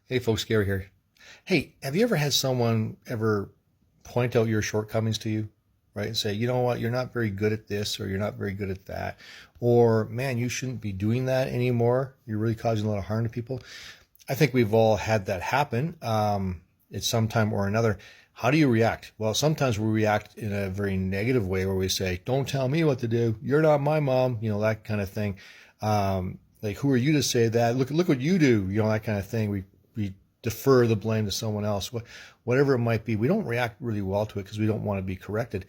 Hey folks, Gary here. Hey, have you ever had someone ever point out your shortcomings to you, right? And say, you know what, you're not very good at this or you're not very good at that. Or, man, you shouldn't be doing that anymore. You're really causing a lot of harm to people. I think we've all had that happen at some time or another. How do you react? Well, sometimes we react in a very negative way where we say, don't tell me what to do. You're not my mom, that kind of thing. Like, who are you to say that? Look what you do, that kind of thing. We defer the blame to someone else, whatever it might be. We don't react really well to it because we don't want to be corrected.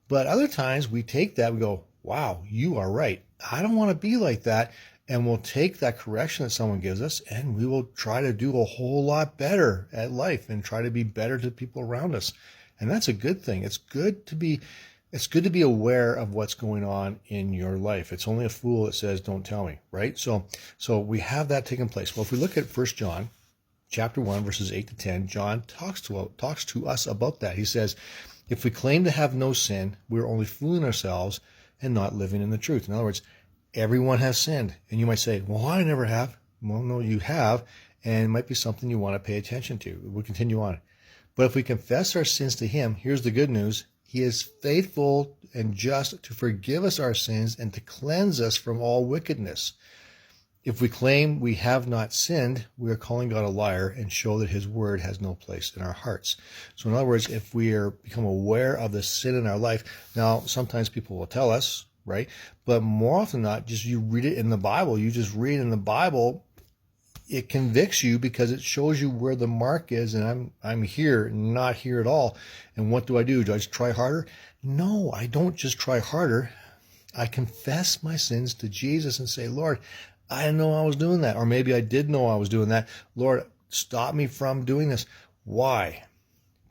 But other times we take that, we go, wow, you are right. I don't want to be like that. And we'll take that correction that someone gives us and we will try to do a whole lot better at life and try to be better to people around us. And that's a good thing. It's good to be aware of what's going on in your life. It's only a fool that says, don't tell me, right? So we have that taking place. Well, if we look at 1 John chapter 1, verses 8 to 10, John talks to us about that. He says, if we claim to have no sin, we're only fooling ourselves and not living in the truth. In other words, everyone has sinned. And you might say, well, I never have. Well, no, you have. And it might be something you want to pay attention to. We'll continue on. But if we confess our sins to him, here's the good news. He is faithful and just to forgive us our sins and to cleanse us from all wickedness. If we claim we have not sinned, we are calling God a liar and show that his word has no place in our hearts. So in other words, if we become aware of the sin in our life, now sometimes people will tell us, right? But more often than not, just you read it in the Bible. You just read in the Bible, it convicts you because it shows you where the mark is, and I'm here, not here at all. And what do? Do I just try harder? No, I don't just try harder. I confess my sins to Jesus and say, Lord, I didn't know I was doing that. Or maybe I did know I was doing that. Lord, stop me from doing this. Why?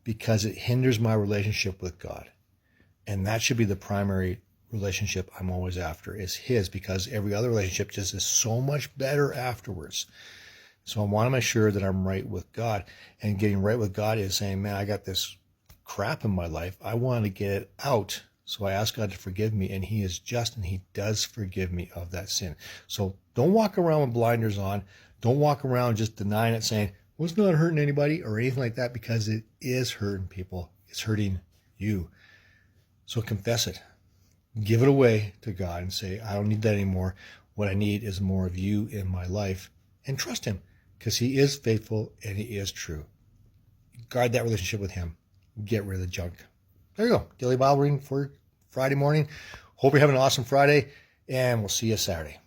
Because it hinders my relationship with God. And that should be the primary relationship I'm always after, is his, because every other relationship just is so much better afterwards. So I want to make sure that I'm right with God. And getting right with God is saying, man, I got this crap in my life. I want to get it out. So I ask God to forgive me, and he is just, and he does forgive me of that sin. So don't walk around with blinders on. Don't walk around just denying it, saying, well, it's not hurting anybody or anything like that, because it is hurting people. It's hurting you. So confess it. Give it away to God and say, I don't need that anymore. What I need is more of you in my life, and trust him, because he is faithful and he is true. Guard that relationship with him. Get rid of the junk. There you go. Daily Bible reading for Friday morning. Hope you're having an awesome Friday, and we'll see you Saturday.